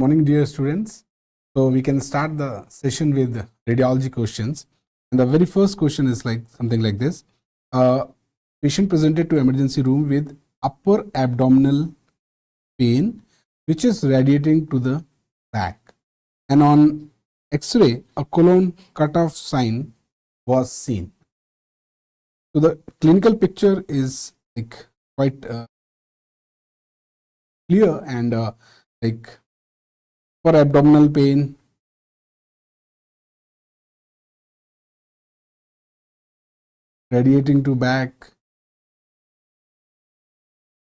Morning, dear students. So we can start the session with radiology questions. And the very first question is like something like this. Patient presented to emergency room with upper abdominal pain, which is radiating to the back. And on X-ray, a colon cutoff sign was seen. So the clinical picture is like quite clear and like for abdominal pain, radiating to back.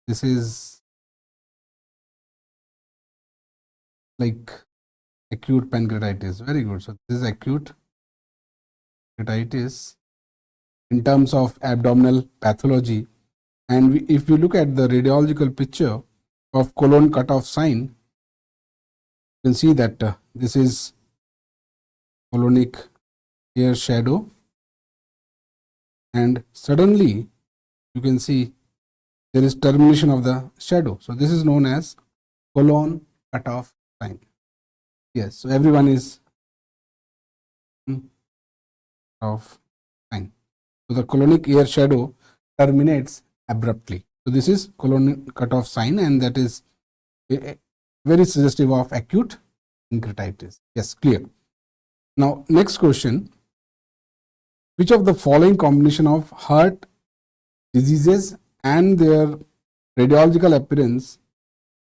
This is like acute pancreatitis. Very good. So this is acute pancreatitis in terms of abdominal pathology. And if you look at the radiological picture of colon cutoff sign, you can see that this is colonic air shadow, and suddenly you can see there is termination of the shadow. So this is known as colon cutoff sign. Yes, so everyone is of sign. So the colonic air shadow terminates abruptly. So this is colon cutoff sign, and that is very suggestive of acute pancreatitis. Yes, clear. Now next question. Which of the following combination of heart diseases and their radiological appearance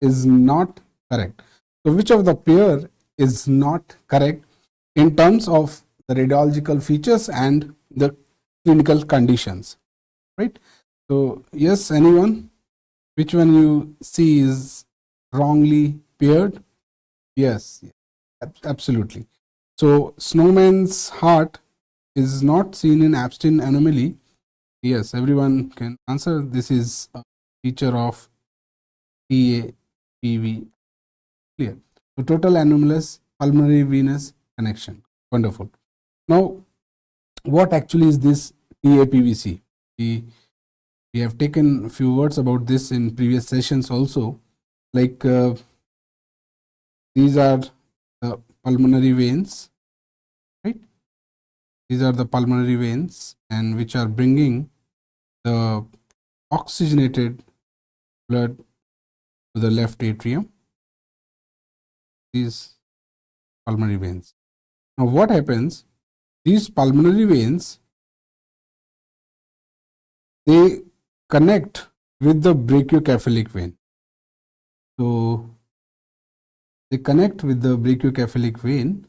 is not correct? So which of the pair is not correct in terms of the radiological features and the clinical conditions, right? So yes, anyone, which one you see is wrongly paired? Yes, absolutely. So snowman's heart is not seen in abstin anomaly. Yes, everyone can answer. This is a feature of PAPV. Clear. So total anomalous pulmonary venous connection. Wonderful. Now, what actually is this TAPVC? We have taken a few words about this in previous sessions also. Like these are the pulmonary veins, right? These are the pulmonary veins, and which are bringing the oxygenated blood to the left atrium. These pulmonary veins. Now what happens? These pulmonary veins, they connect with the brachiocephalic vein. So they connect with the brachiocephalic vein,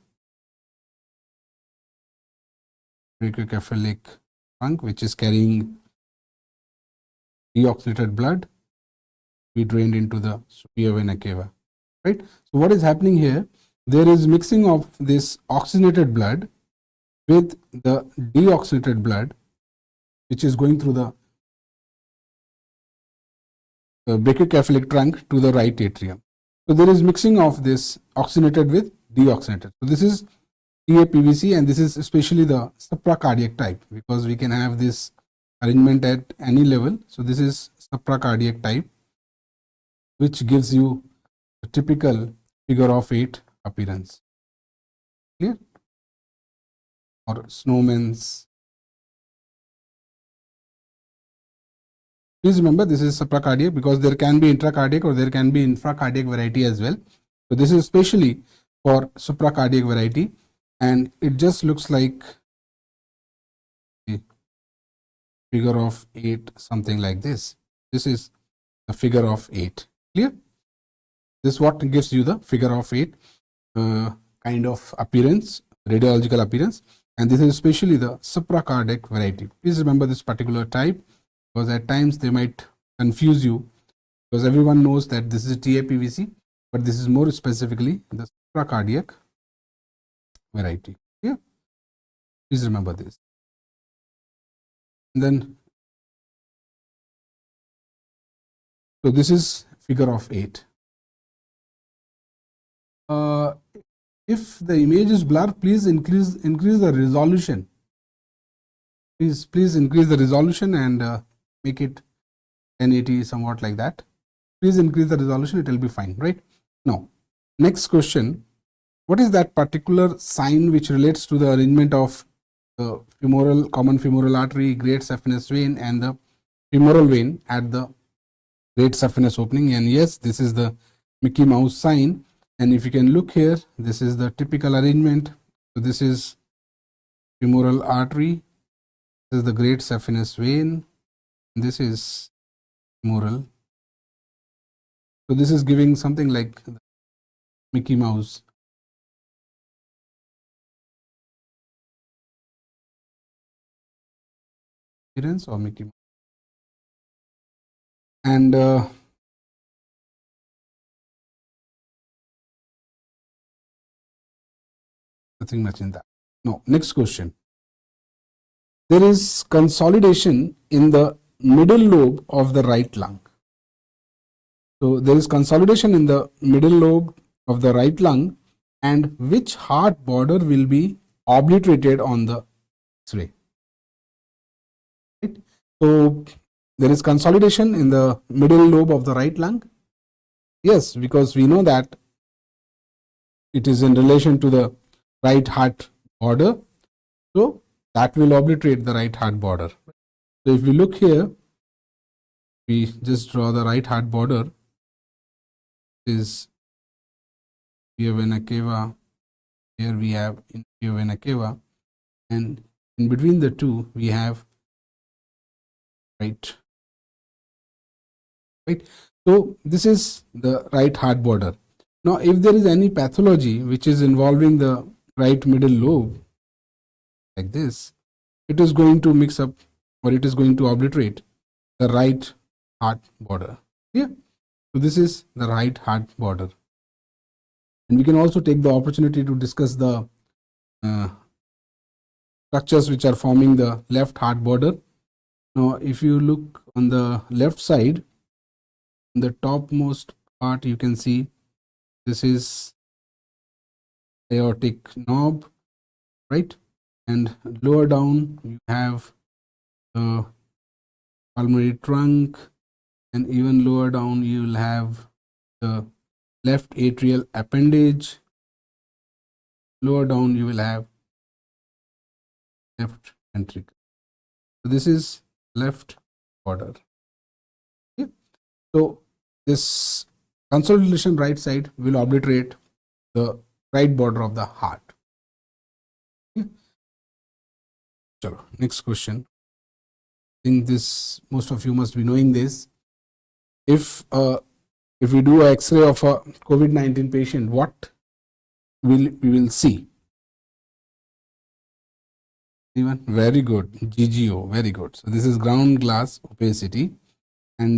brachiocephalic trunk, which is carrying deoxygenated blood, be drained into the superior vena cava, right? So what is happening here? There is mixing of this oxygenated blood with the deoxygenated blood, which is going through the brachiocephalic trunk to the right atrium. So there is mixing of this oxygenated with deoxygenated. So this is TAPVC, and this is especially the supracardiac type, because we can have this arrangement at any level. So this is supracardiac type, which gives you a typical figure of 8 appearance. Clear? Or snowman's. Please remember, this is supracardiac because there can be intracardiac or there can be infracardiac variety as well. So this is especially for supracardiac variety, and it just looks like a figure of 8, something like this. This is a figure of 8. Clear? This is what gives you the figure of 8 kind of appearance, radiological appearance, and this is especially the supracardiac variety. Please remember this particular type, because at times they might confuse you, because everyone knows that this is TAPVC, but this is more specifically the supracardiac variety. Yeah, please remember this. And then, so this is figure of 8. If the image is blurred, please increase the resolution. Please increase the resolution and make it 1080, somewhat like that. Please increase the resolution, it will be fine, right? Now, Next question, what is that particular sign which relates to the arrangement of the common femoral artery, great saphenous vein and the femoral vein at the great saphenous opening? And yes, this is the Mickey Mouse sign. And if you can look here, this is the typical arrangement. So this is femoral artery, this is the great saphenous vein, this is femoral. So this is giving something like Mickey Mouse. Appearance or Mickey Mouse. And nothing much in that. No, next question. There is consolidation in the middle lobe of the right lung. So there is consolidation in the middle lobe of the right lung, and which heart border will be obliterated on the X-ray? Right? So there is consolidation in the middle lobe of the right lung. Yes, because we know that it is in relation to the right heart border. So that will obliterate the right heart border. So if we look here, we just draw the right heart border. Is inferior vena cava, here we have inferior vena cava, and in between the two we have right. So this is the right heart border. Now if there is any pathology which is involving the right middle lobe like this, it is going to mix up, or it is going to obliterate the right heart border. Yeah. So this is the right heart border. And we can also take the opportunity to discuss the structures which are forming the left heart border. Now if you look on the left side, in the topmost part, you can see this is aortic knob, right? And lower down you have the pulmonary trunk, and even lower down you will have the left atrial appendage. Lower down you will have left ventricle. So this is left border. Okay. So this consolidation right side will obliterate the right border of the heart. Okay. So next question. I think this, most of you must be knowing this. If we do an X-ray of a COVID-19 patient, what we will see? Even very good, GGO, very good. So this is ground glass opacity, and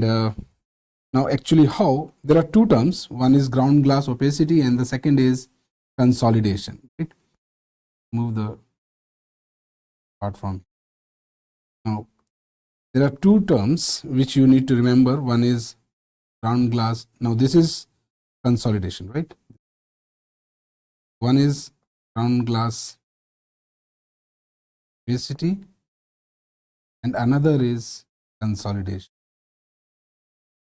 now actually how, there are two terms, one is ground glass opacity and the second is consolidation. Right? Move the part from. Now there are two terms which you need to remember. One is ground glass. Now this is consolidation, right? One is ground glass opacity and another is consolidation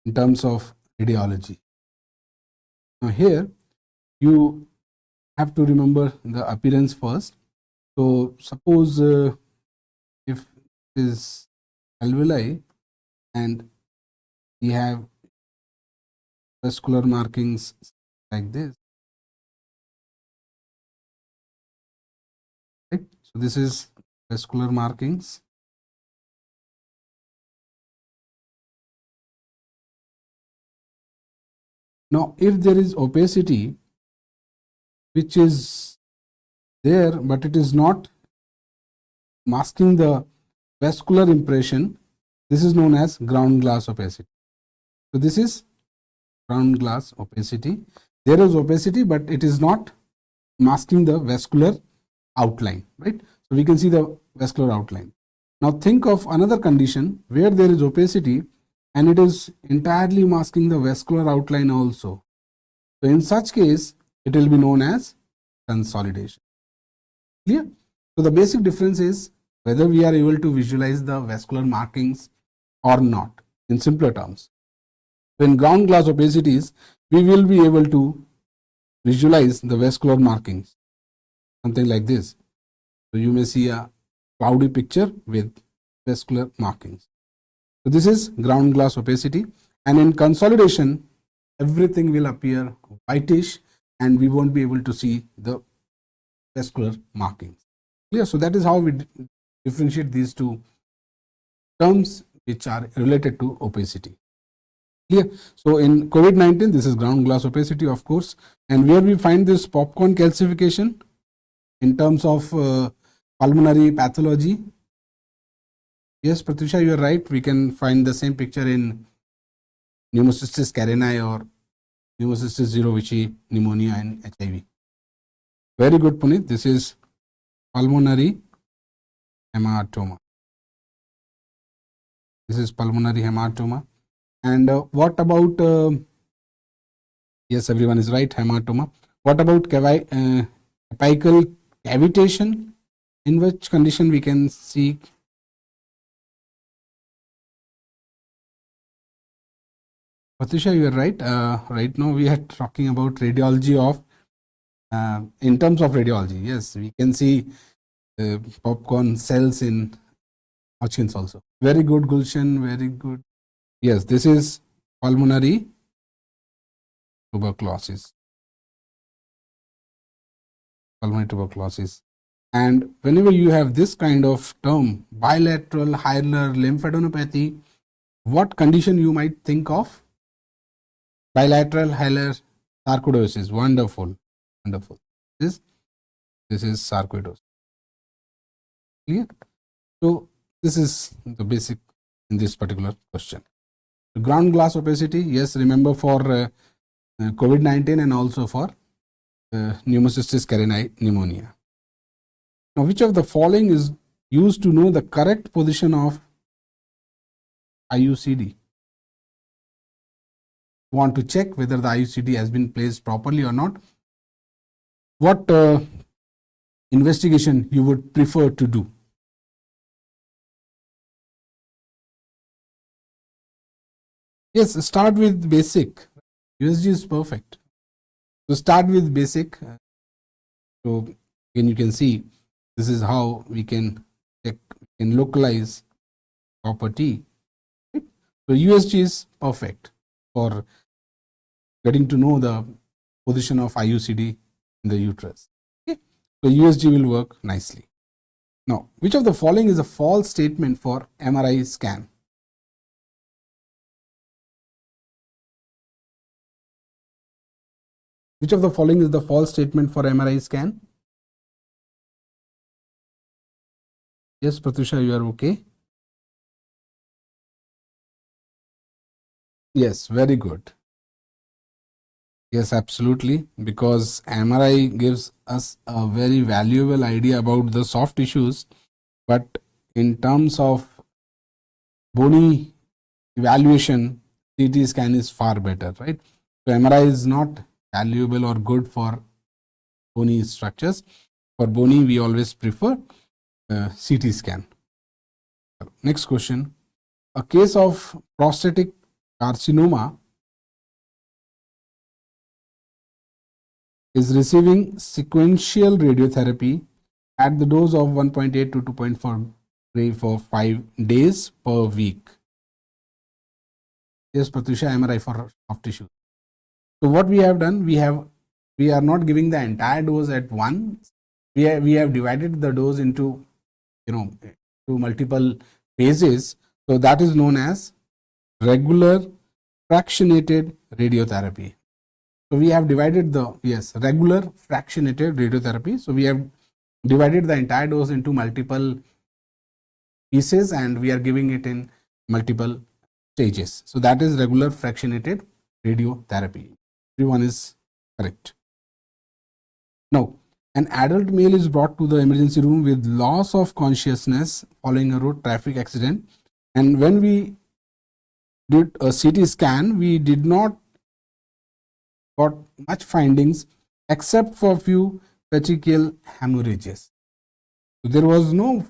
in terms of radiology. Now here you have to remember the appearance first. So suppose if this is alveoli and we have vascular markings like this, right? So this is vascular markings. Now if there is opacity which is there but it is not masking the vascular impression, this is known as ground glass opacity. So this is ground glass opacity. There is opacity but it is not masking the vascular outline, right? So we can see the vascular outline. Now think of another condition where there is opacity and it is entirely masking the vascular outline also. So in such case it will be known as consolidation. Clear? So the basic difference is whether we are able to visualize the vascular markings or not, in simpler terms. When ground glass opacities, we will be able to visualize the vascular markings, something like this. So you may see a cloudy picture with vascular markings. So this is ground glass opacity, and in consolidation, everything will appear whitish and we won't be able to see the vascular markings. Clear? So that is how we differentiate these two terms which are related to opacity. Clear? So in COVID-19, this is ground glass opacity, of course, and where we find this popcorn calcification in terms of pulmonary pathology. Yes, Pratusha, you are right. We can find the same picture in pneumocystis carinii or pneumocystis jirovecii pneumonia and HIV. Very good, Puneet. This is pulmonary hematoma. This is pulmonary hematoma. And what about, yes, everyone is right, hematoma. What about apical cavitation? In which condition we can see? Patricia, you are right. Right now we are talking about radiology of, in terms of radiology, yes, we can see popcorn cells in Hodgkin's also. Very good, Gulshan, very good. Yes, this is pulmonary tuberculosis. Pulmonary tuberculosis. And whenever you have this kind of term, bilateral hilar lymphadenopathy, what condition you might think of? Bilateral hilar sarcoidosis. Wonderful, wonderful. This is sarcoidosis. Clear? So this is the basic in this particular question. The ground glass opacity, yes, remember for COVID-19 and also for pneumocystis carinii pneumonia. Now, which of the following is used to know the correct position of IUCD? Want to check whether the IUCD has been placed properly or not? What investigation you would prefer to do? Yes, start with basic. USG is perfect. So start with basic. So again, you can see this is how we can check, we can localize property. Right? So USG is perfect for getting to know the position of IUCD in the uterus. Okay? So USG will work nicely. Now, which of the following is a false statement for MRI scan? Which of the following is the false statement for MRI scan? Yes, Pratusha, you are okay. Yes, very good. Yes, absolutely, because MRI gives us a very valuable idea about the soft tissues, but in terms of bony evaluation, CT scan is far better, right? So MRI is not valuable or good for bony structures. For bony, we always prefer CT scan. Next question. A case of prostatic carcinoma is receiving sequential radiotherapy at the dose of 1.8 to 2.4 gray for 5 days per week. Yes, Pratusha, MRI for soft tissue. So what we have done, we are not giving the entire dose at once. We have divided the dose into to multiple phases. So that is known as regular fractionated radiotherapy. So we have divided the regular fractionated radiotherapy. So we have divided the entire dose into multiple pieces and we are giving it in multiple stages. So that is regular fractionated radiotherapy. Everyone is correct. Now, an adult male is brought to the emergency room with loss of consciousness following a road traffic accident. And when we did a CT scan, we did not got much findings except for few petechial hemorrhages. So there was no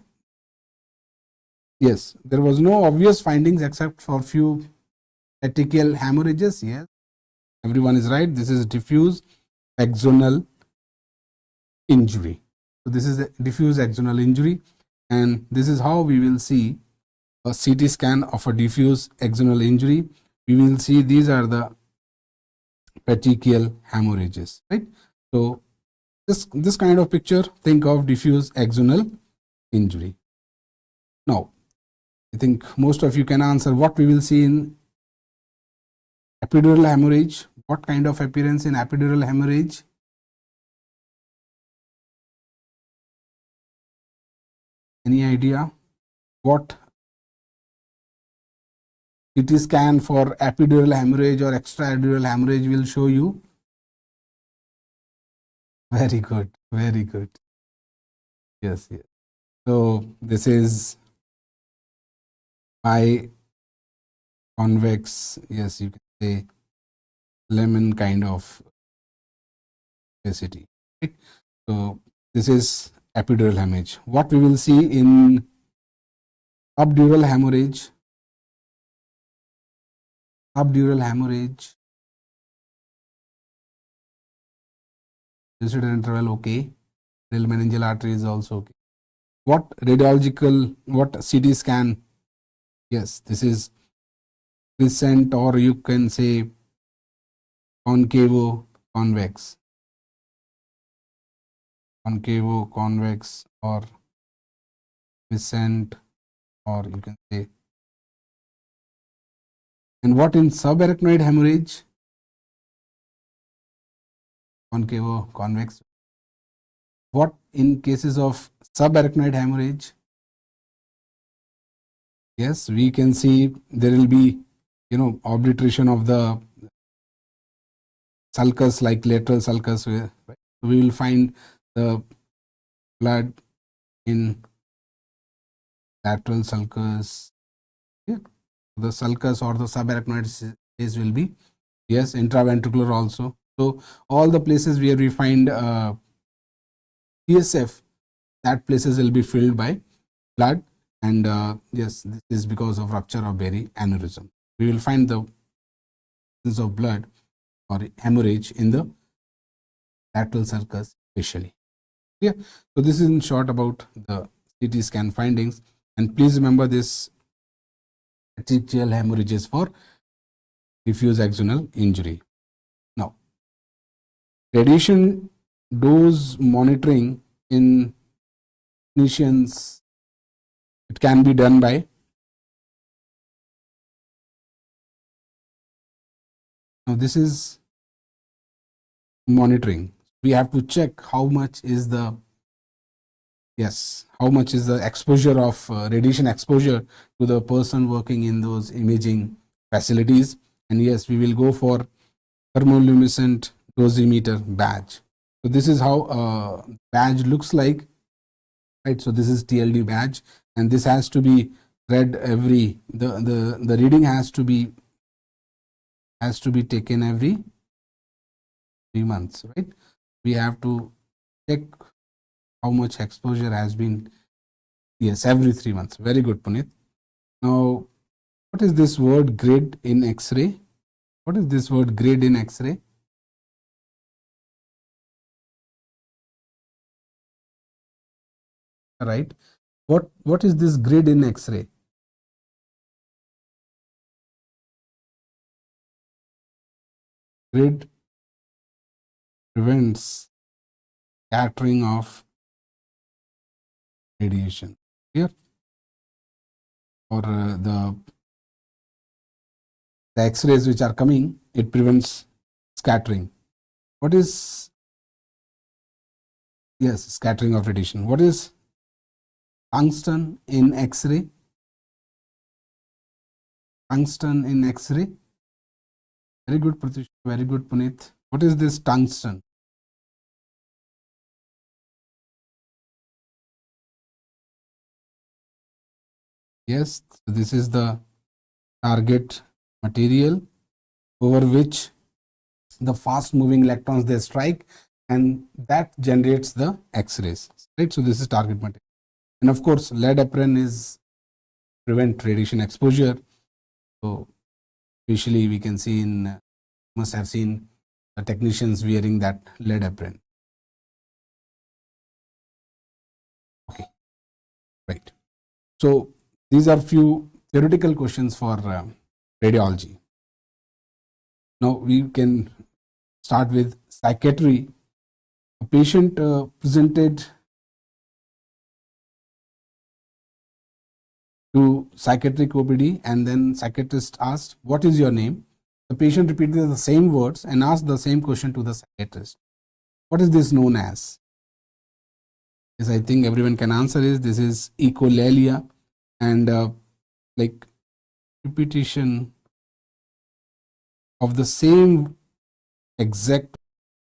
obvious findings except for few petechial hemorrhages. Yes, everyone is right. This is diffuse axonal injury. So this is a diffuse axonal injury, and this is how we will see a CT scan of a diffuse axonal injury. We will see these are the petechial hemorrhages, right? So this kind of picture, think of diffuse axonal injury. Now, I think most of you can answer what we will see in epidural hemorrhage. What kind of appearance in epidural hemorrhage? Any idea what CT scan for epidural hemorrhage or extradural hemorrhage will show you? Very good, very good. Yes, yes. So this is by convex, yes, you can say lemon kind of opacity, right? So this is epidural hemorrhage. What we will see in subdural hemorrhage? Subdural hemorrhage, lucid interval, okay. Real meningeal artery is also okay. What radiological, what CT scan? Yes, this is crescent, or you can say concavo convex, concavo convex, or crescent, or you can say. And what in subarachnoid hemorrhage? Concavo convex. What in cases of subarachnoid hemorrhage? Yes, we can see there will be, obliteration of the sulcus, like lateral sulcus. Right? We will find the blood in lateral sulcus. Yeah. The sulcus or the subarachnoid space will be, yes, intraventricular also. So all the places where we find PSF, that places will be filled by blood, and yes, this is because of rupture of berry aneurysm. We will find the presence of blood or hemorrhage in the lateral sulcus especially. Yeah, so this is in short about the CT scan findings, and please remember this petechial hemorrhages for diffuse axonal injury. Now, radiation dose monitoring in clinicians, it can be done by now this is monitoring. We have to check how much is the exposure of radiation exposure to the person working in those imaging facilities. And yes, we will go for thermoluminescent dosimeter badge. So this is how badge looks like, right? So this is TLD badge, and this has to be read every the reading has to be taken every 3 months, right? We have to check how much exposure has been, yes, every 3 months. Very good, Puneet. Now, what is this word grid in X-ray? What is this word grid in X-ray? Right. What is this grid in X-ray? Grid prevents scattering of radiation. Here, or the X-rays which are coming, it prevents scattering. What is, yes, scattering of radiation? What is tungsten in X-ray? Tungsten in X-ray. Very good, Pratish. Very good, Puneet. What is this tungsten? Yes, so this is the target material over which the fast moving electrons they strike, and that generates the X-rays, right? So this is target material. And of course, lead apron is prevent radiation exposure. So especially we can see in, must have seen the technicians wearing that lead apron. Okay, right. So these are few theoretical questions for radiology. Now we can start with psychiatry. A patient presented to psychiatric OPD, and then psychiatrist asked, "What is your name?" The patient repeated the same words and asked the same question to the psychiatrist. What is this known as? Yes, I think everyone can answer is this is echolalia, and like repetition of the same exact